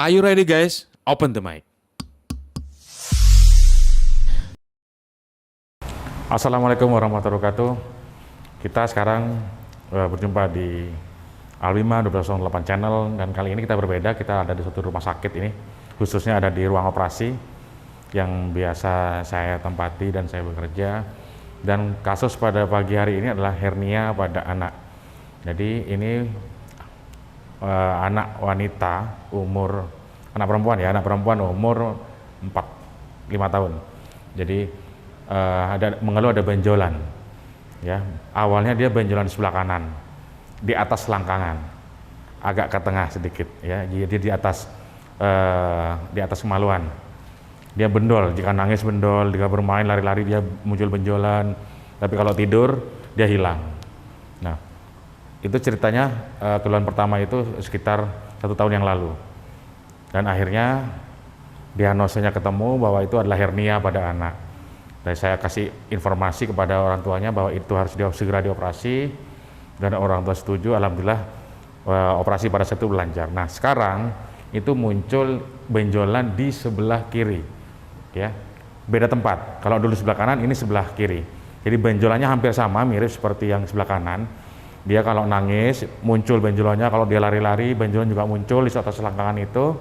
Are you ready guys? Open the mic. Assalamualaikum warahmatullahi wabarakatuh. Kita sekarang berjumpa di Alwima 1208 Channel, dan kali ini kita berbeda. Kita ada di suatu rumah sakit ini, khususnya ada di ruang operasi yang biasa saya tempati dan saya bekerja. Dan kasus pada pagi hari ini adalah hernia pada anak. Jadi ini anak wanita anak perempuan umur 4-5 tahun. Jadi mengeluh ada benjolan, ya. Awalnya dia benjolan di sebelah kanan, di atas selangkangan, agak ke tengah sedikit, ya. Jadi di atas kemaluan. Dia bendol, jika nangis bendol, jika bermain lari-lari dia muncul benjolan, tapi kalau tidur dia hilang. Nah, itu ceritanya keluhan pertama itu sekitar 1 tahun yang lalu, dan akhirnya diagnosanya ketemu bahwa itu adalah hernia pada anak. Dan saya kasih informasi kepada orang tuanya bahwa itu harus segera dioperasi, dan orang tua setuju. Alhamdulillah operasi pada saat itu lancar. Nah, sekarang itu muncul benjolan di sebelah kiri, ya, beda tempat. Kalau dulu sebelah kanan, ini sebelah kiri. Jadi benjolannya hampir sama, mirip seperti yang sebelah kanan. Dia kalau nangis muncul benjolannya, kalau dia lari-lari benjolan juga muncul di atas selangkangan itu.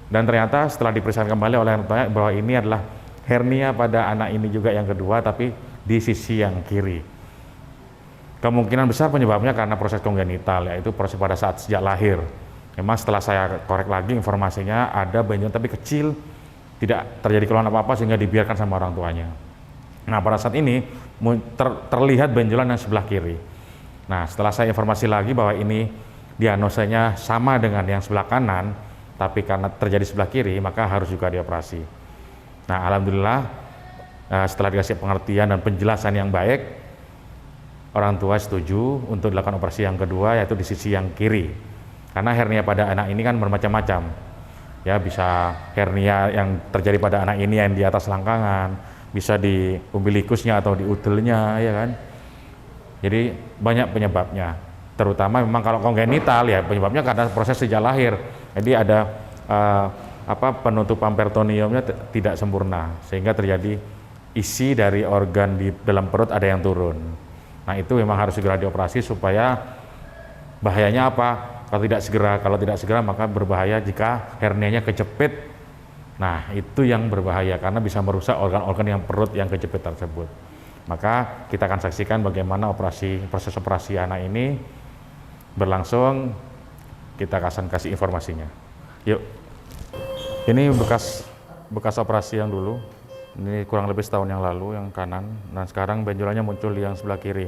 Dan ternyata setelah diperiksa kembali oleh orang tuanya bahwa ini adalah hernia pada anak ini juga yang kedua, tapi di sisi yang kiri. Kemungkinan besar penyebabnya karena proses kongenital, yaitu proses pada saat sejak lahir. Memang setelah saya korek lagi informasinya, ada benjolan tapi kecil, tidak terjadi keluhan apa-apa sehingga dibiarkan sama orang tuanya. Nah, pada saat ini terlihat benjolan yang sebelah kiri. Nah, setelah saya informasi lagi bahwa ini diagnosanya sama dengan yang sebelah kanan, tapi karena terjadi sebelah kiri, maka harus juga dioperasi. Nah, alhamdulillah setelah dikasih pengertian dan penjelasan yang baik, orang tua setuju untuk dilakukan operasi yang kedua, yaitu di sisi yang kiri. Karena hernia pada anak ini kan bermacam-macam, ya, bisa hernia yang terjadi pada anak ini yang di atas selangkangan, bisa di umbilikusnya atau di udelnya, ya kan. Jadi banyak penyebabnya, terutama memang kalau kongenital, ya penyebabnya karena proses sejak lahir. Jadi ada penutupan peritoneumnya tidak sempurna, sehingga terjadi isi dari organ di dalam perut ada yang turun. Nah, itu memang harus segera dioperasi supaya bahayanya apa? Kalau tidak segera maka berbahaya jika hernianya kejepit. Nah, itu yang berbahaya karena bisa merusak organ-organ yang perut yang kejepit tersebut. Maka kita akan saksikan bagaimana proses operasi anak ini berlangsung. Kita akan kasih informasinya. Yuk. Ini bekas operasi yang dulu. Ini kurang lebih setahun yang lalu yang kanan. Nah, sekarang benjolannya muncul di yang sebelah kiri.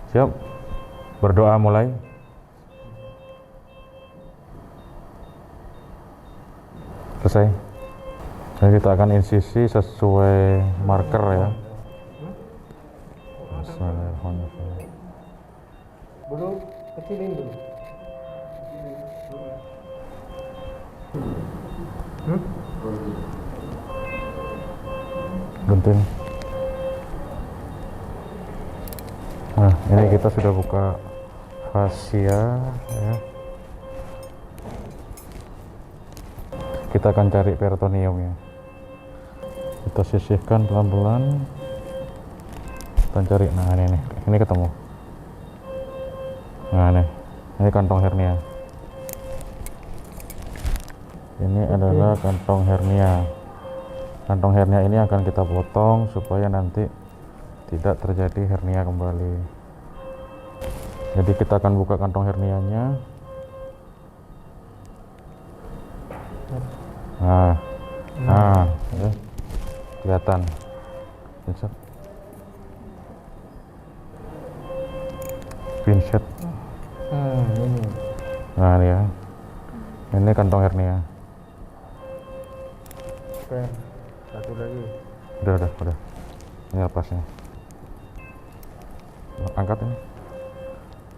Siap, berdoa mulai. Selesai. Jadi kita akan insisi sesuai marker, ya. Bismillahirrahmanirrahim. Belum kecilin dulu. Gunting. Nah, ini kita sudah buka fascia, ya. Kita akan cari peritoneumnya. Kita sisihkan pelan-pelan. Kita cari. Nah, ini ketemu. Nah, ini kantong hernia. Ini adalah kantong hernia. Kantong hernia ini akan kita potong supaya nanti tidak terjadi hernia kembali. Jadi kita akan buka kantong hernianya. Nah, ya, kelihatan. Pinset. Pinset. Ini. Nah ini ya. Ini kantong hernia. Oke. Satu lagi. Udah. Ini lepasnya. Angkat ini.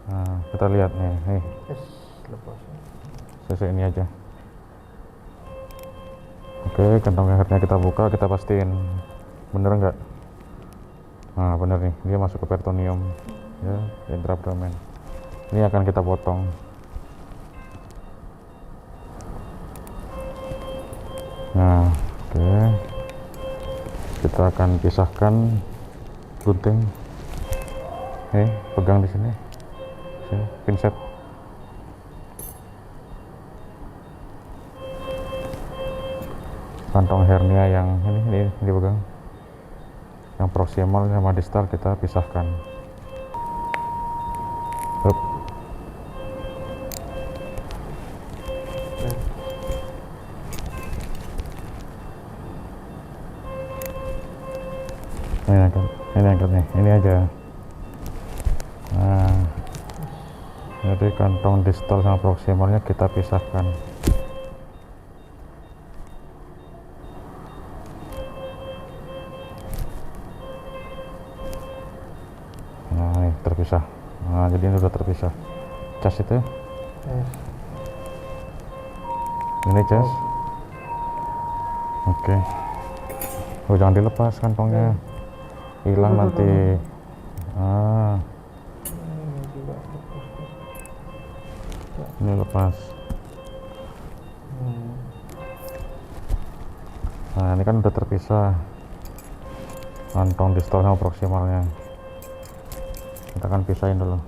Nah, kita lihat nih. Yes, lepas. Sisi ini aja. Oke, kantong hernia kita buka, kita pastiin bener nggak. Nah, bener nih, dia masuk ke peritoneum, ya, intraabdomen. Ini akan kita potong. Nah, oke. Kita akan pisahkan gunting. Pegang di sini. Sini, pinset. Kantong hernia yang ini dipegang. Yang proksimal sama distal kita pisahkan. Hup. Ini angkat nih, ini aja. Nah, jadi kantong distal sama proksimalnya kita pisahkan. Nah, ini terpisah. Nah, jadi ini sudah terpisah. Cas itu, Yes. ini cas. Oke. Oh, jangan dilepas kantongnya. Hilang nanti. Ah, Ini juga lepas. ini lepas. Nah, ini kan udah terpisah kantong distal sama proksimalnya. Kita akan pisahin dulu.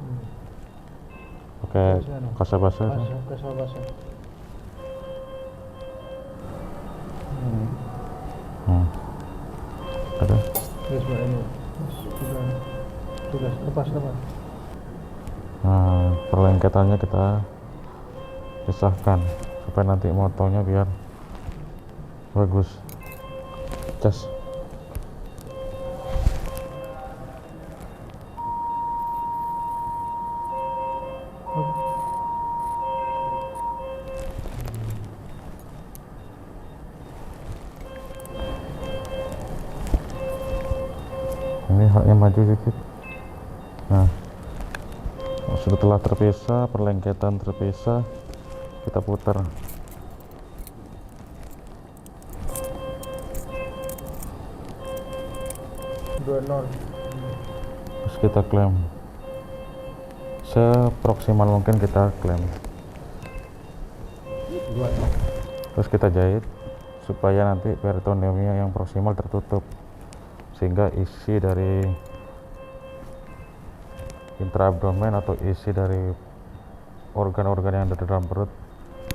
Pakai kasa basah. Basah. Ada. Yes, Mbak, ini. Sudah. Lepas. Nah, perlengketannya kita pisahkan supaya nanti motongnya biar bagus. Cas. Ini haknya maju sedikit. Nah, setelah terpisah, perlengketan terpisah, kita putar. Terus kita klem seproksimal mungkin, kita klem. Terus kita jahit supaya nanti peritoneumnya yang proksimal tertutup, sehingga isi dari intraabdomen atau isi dari organ-organ yang ada di dalam perut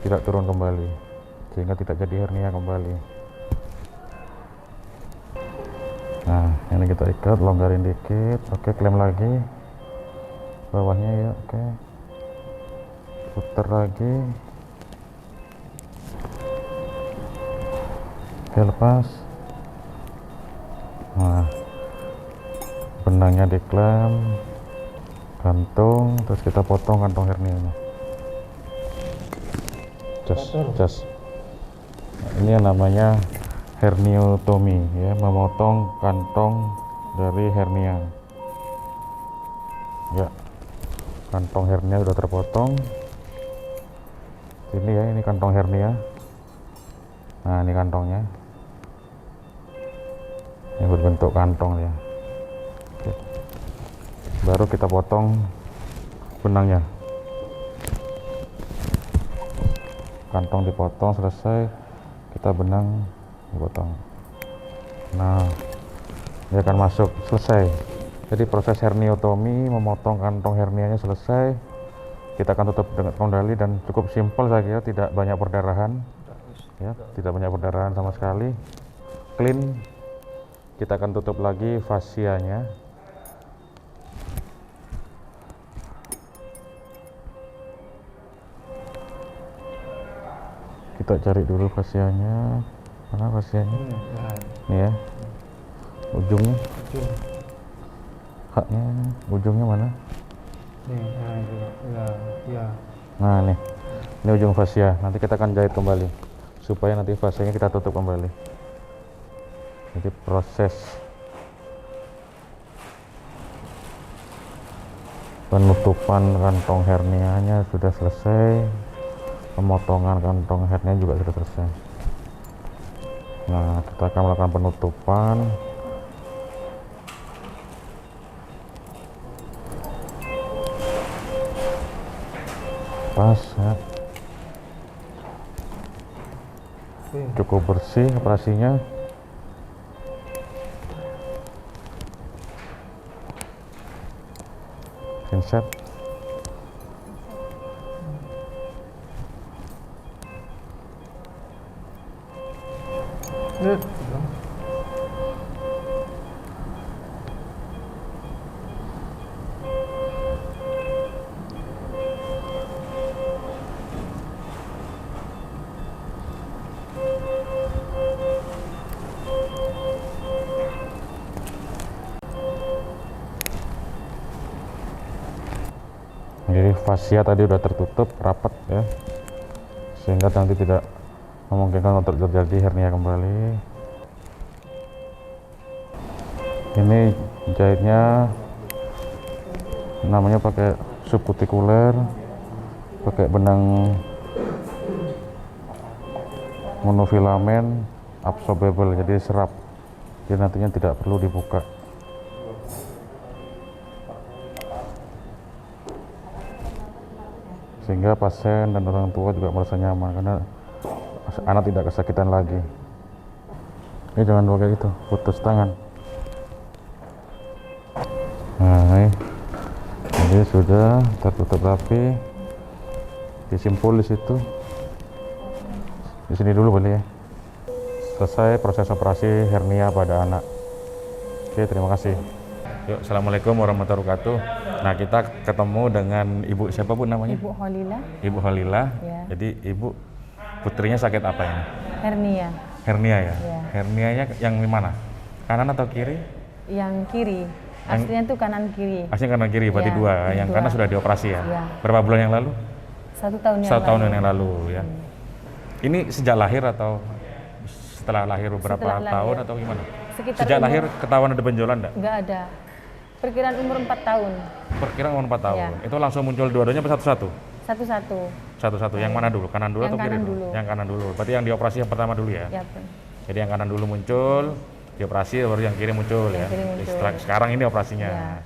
tidak turun kembali, sehingga tidak jadi hernia kembali. Nah, ini kita ikat, longgarin dikit. Oke, klem lagi bawahnya ya. Oke, putar lagi. Oke, lepas. Nah, benangnya diklem, gantung, terus kita potong kantong hernianya. Cas. Ini yang namanya herniotomi, ya, memotong kantong dari hernia. Ya, kantong hernia sudah terpotong. Ini ya, ini kantong hernia. Nah, ini kantongnya. Ini berbentuk kantong ya. Oke. Baru kita potong benangnya. Kantong dipotong, selesai, kita benang dipotong. Nah, dia akan masuk, selesai. Jadi proses herniotomi, memotong kantong hernianya selesai. Kita akan tutup dengan kembali dan cukup simpel saja, tidak banyak perdarahan, ya, tidak banyak perdarahan sama sekali, clean. Kita akan tutup lagi fasianya. Kita cari dulu fasianya. Mana fasianya? Ini ya, ujungnya. kecil. Haknya ujungnya mana? Nih, nah itu. Ya, ya. Nah nih, ini ujung fascia. Nanti kita akan jahit kembali supaya nanti fascianya kita tutup kembali. Jadi proses penutupan kantong hernianya sudah selesai, pemotongan kantong hernia juga sudah selesai. Nah, kita akan melakukan penutupan. Pas ya. Oke. Cukup bersih operasinya. Pinset. Lihat. Jadi fascia tadi udah tertutup rapat ya, sehingga nanti tidak memungkinkan untuk terjadi hernia kembali. Ini jahitnya namanya pakai subkutikuler, pakai benang monofilamen absorbable, jadi serap, jadi nantinya tidak perlu dibuka. Sehingga pasien dan orang tua juga merasa nyaman karena anak tidak kesakitan lagi. Ini jangan pakai itu, putus tangan. Nah, ini. Jadi sudah tertutup rapi, disimpul di situ. Di sini dulu boleh ya. Selesai proses operasi hernia pada anak. Oke, terima kasih. Yuk, assalamualaikum warahmatullahi wabarakatuh. Nah, kita ketemu dengan ibu siapa bu namanya? Ibu Holila, Ibu Holila. Ya. Jadi ibu putrinya sakit apa ini? hernia, Hernia ya? Ya. Hernianya yang mana? Kanan atau kiri? yang kiri. Aslinya tuh kanan kiri. Aslinya kanan kiri, berarti Ya, dua. Yang dua. kanan sudah dioperasi ya? Ya. Berapa bulan yang lalu? 1 tahun yang 1 tahun lalu. yang lalu ya. Ini sejak lahir atau setelah lahir beberapa Setelah lahir. tahun atau gimana? Sekitar Sejak umur- lahir ketahuan ada benjolan enggak? Nggak ada. Perkiraan umur 4 tahun. Perkiraan umur 4 tahun. Ya. Itu langsung muncul dua-duanya apa satu-satu? Satu-satu. Satu-satu. Yang mana dulu? Kanan dulu Yang atau kiri? kanan dulu? dulu. Yang kanan dulu. Berarti yang dioperasi yang pertama dulu ya? Ya, Jadi yang kanan dulu muncul, dioperasi baru yang kiri muncul Yang ya. kiri muncul. Sekarang ini operasinya. Ya.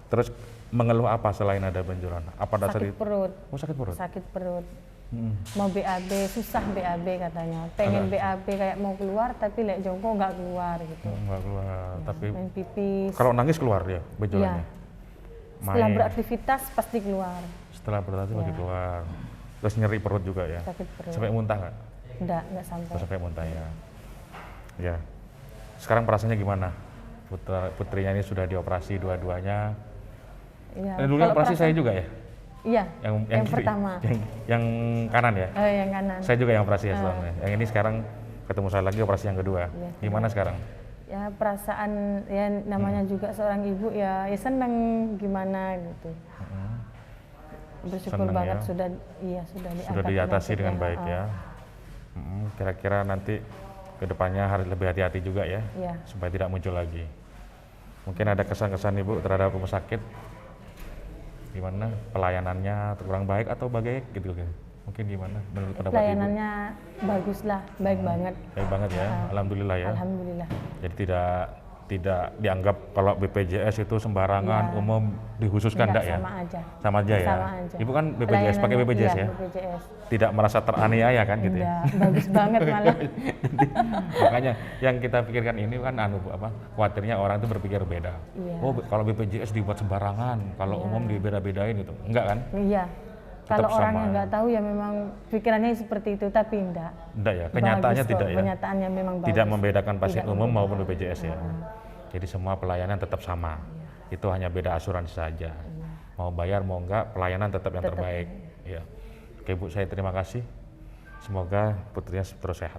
Terus mengeluh apa selain ada benjolan? Apa dasar sakit perut. Oh, sakit perut. Sakit perut. Hmm. Mau BAB, susah BAB katanya. Pengen BAB kayak mau keluar tapi lek jongkok nggak keluar gitu. Enggak keluar, tapi Main pipis. kalau nangis keluar dia benjolannya. Setelah Main. beraktivitas pasti keluar. Setelah berarti Ya. lagi keluar. Terus nyeri perut juga ya. Sakit perut. Sampai muntah nggak? Enggak sampai. Oh, sampai muntah ya. Ya. Sekarang perasaannya gimana? Putrinya ini sudah dioperasi dua-duanya. Iya. Dulu Kalau operasi saya perasaan- juga ya? Iya. Yang kiri. pertama. Yang kanan ya? Yang kanan. Saya juga yang operasi ya sebelumnya. Yang ini sekarang ketemu saya lagi operasi yang kedua. Iya. Gimana sekarang? Ya perasaan ya namanya juga seorang ibu ya seneng gimana gitu. Bersyukur Seneng banget ya. sudah sudah diangkat Sudah diatasi dengan penyakitnya. baik ya. Kira-kira nanti kedepannya harus lebih hati-hati juga ya, Iya. supaya tidak muncul lagi. Mungkin ada kesan-kesan Ibu terhadap rumah sakit, gimana pelayanannya kurang baik atau baik gitu kan? Mungkin gimana menurut pendapat Ibu? Pelayanannya bagus lah, baik banget. Baik banget ya, alhamdulillah ya. Alhamdulillah. Jadi tidak dianggap kalau BPJS itu sembarangan Iya. umum dikhususkan enggak ya? Sama aja. Sama aja ya. Sama aja. Ibu kan BPJS, pakai Pelayanannya- BPJS iya, ya? BPJS. Tidak merasa teraniaya kan gitu ya? Enggak, bagus banget malah. Makanya yang kita pikirkan ini kan khawatirnya orang itu berpikir beda. Iya. Oh, kalau BPJS dibuat sembarangan, kalau umum dibeda-bedain gitu. Enggak kan? Iya. Tetap Kalau orang sama. yang nggak tahu ya memang pikirannya seperti itu, tapi enggak. Enggak ya, kenyataannya Bagus kok, tidak ya. Kenyataannya memang bagus. Tidak membedakan pasien Tidak umum maupun membedakan. BPJS ya. Jadi semua pelayanan tetap sama. Itu hanya beda asuransi saja. Mau bayar mau enggak, pelayanan tetap yang Tetap. terbaik. Ya. Oke Bu, saya terima kasih. Semoga putrinya terus sehat.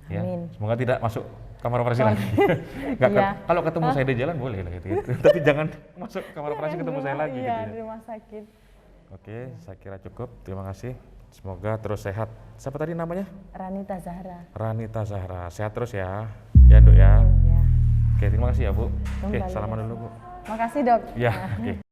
Ya. Amin. Semoga tidak masuk kamar operasi lagi. Nggak Iya. kalau ketemu saya di jalan boleh lah gitu. Tapi jangan masuk kamar operasi ketemu saya lagi Iya, gitu ya. di rumah sakit. Oke, saya kira cukup. Terima kasih. Semoga terus sehat. Siapa tadi namanya? Ranita Zahra. Ranita Zahra. Sehat terus ya. Ya, Dok ya. Ya. Oke, terima kasih ya, Bu. Oke, Kembali. salaman dulu, Bu. Makasih, Dok. Ya, oke.